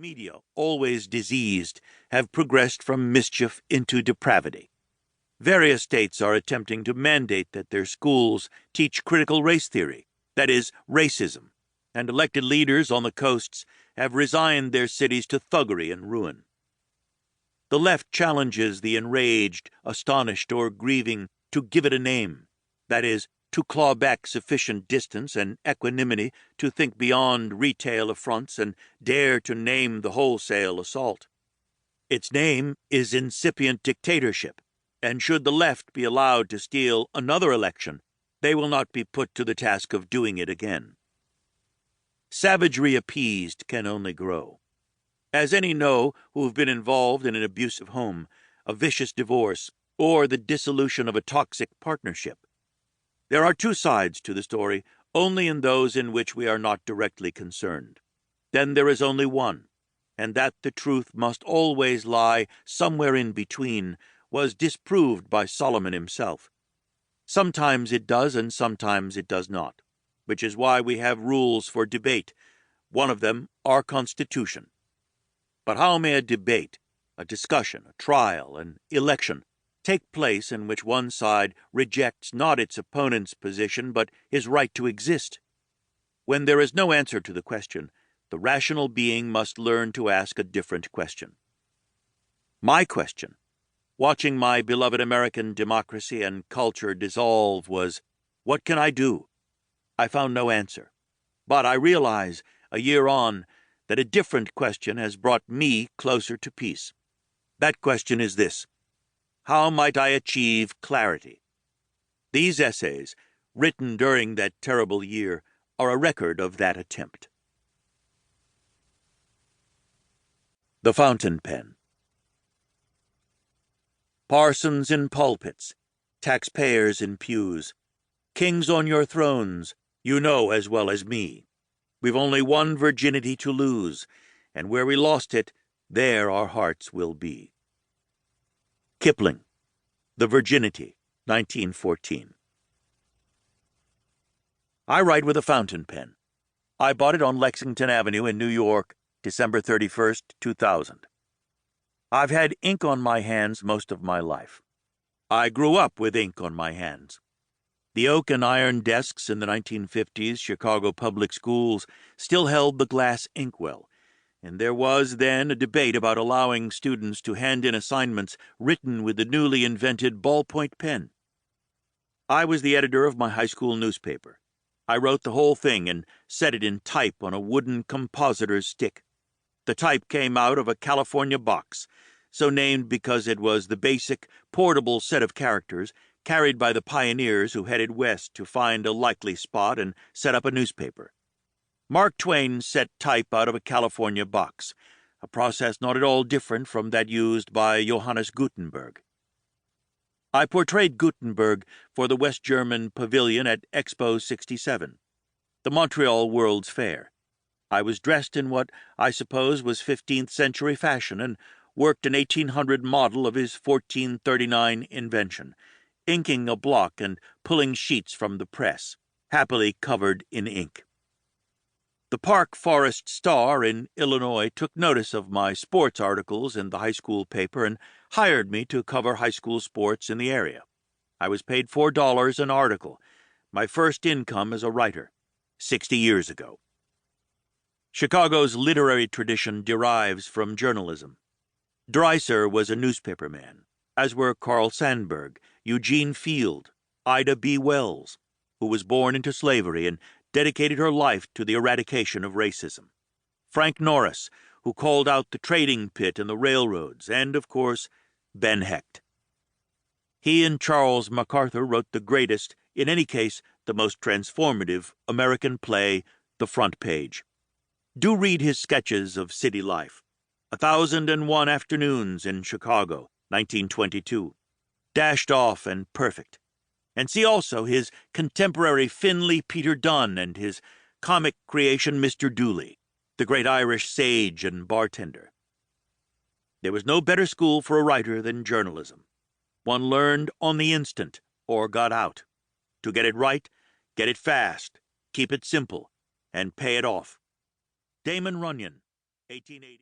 media, always diseased, have progressed from mischief into depravity. Various states are attempting to mandate that their schools teach critical race theory, that is, racism, and elected leaders on the coasts have resigned their cities to thuggery and ruin. The left challenges the enraged, astonished, or grieving to give it a name, that is, to claw back sufficient distance and equanimity to think beyond retail affronts and dare to name the wholesale assault. Its name is incipient dictatorship, and should the left be allowed to steal another election, they will not be put to the task of doing it again. Savagery appeased can only grow. As any know who have been involved in an abusive home, a vicious divorce, or the dissolution of a toxic partnership. There are two sides to the story, only in those in which we are not directly concerned. Then there is only one, and that the truth must always lie somewhere in between was disproved by Solomon himself. Sometimes it does and sometimes it does not, which is why we have rules for debate, one of them our Constitution. But how may a debate, a discussion, a trial, an election, take place in which one side rejects not its opponent's position but his right to exist? When there is no answer to the question, the rational being must learn to ask a different question. My question, watching my beloved American democracy and culture dissolve, was, what can I do? I found no answer. But I realize, a year on, that a different question has brought me closer to peace. That question is this: how might I achieve clarity? These essays, written during that terrible year, are a record of that attempt. The Fountain Pen. Parsons in pulpits, taxpayers in pews, kings on your thrones, you know as well as me. We've only one virginity to lose, and where we lost it, there our hearts will be. Kipling, The Virginity, 1914. I write with a fountain pen. I bought it on Lexington Avenue in New York, December 31st, 2000. I've had ink on my hands most of my life. I grew up with ink on my hands. The oak and iron desks in the 1950s Chicago public schools still held the glass inkwell, and there was then a debate about allowing students to hand in assignments written with the newly invented ballpoint pen. I was the editor of my high school newspaper. I wrote the whole thing and set it in type on a wooden compositor's stick. The type came out of a California box, so named because it was the basic, portable set of characters carried by the pioneers who headed west to find a likely spot and set up a newspaper. Mark Twain set type out of a California box, a process not at all different from that used by Johannes Gutenberg. I portrayed Gutenberg for the West German Pavilion at Expo 67, the Montreal World's Fair. I was dressed in what I suppose was 15th century fashion and worked an 1800 model of his 1439 invention, inking a block and pulling sheets from the press, happily covered in ink. The Park Forest Star in Illinois took notice of my sports articles in the high school paper and hired me to cover high school sports in the area. I was paid $4 an article, my first income as a writer, 60 years ago. Chicago's literary tradition derives from journalism. Dreiser was a newspaperman, as were Carl Sandburg, Eugene Field, Ida B. Wells, who was born into slavery and dedicated her life to the eradication of racism, Frank Norris, who called out the trading pit and the railroads, and, of course, Ben Hecht. He and Charles MacArthur wrote the greatest, in any case the most transformative, American play, The Front Page. Do read his sketches of city life. 1001 Afternoons in Chicago, 1922. Dashed off and perfect. And see also his contemporary Finley Peter Dunne and his comic creation Mr. Dooley, the great Irish sage and bartender. There was no better school for a writer than journalism. One learned on the instant, or got out. To get it right, get it fast, keep it simple, and pay it off. Damon Runyon, 1880.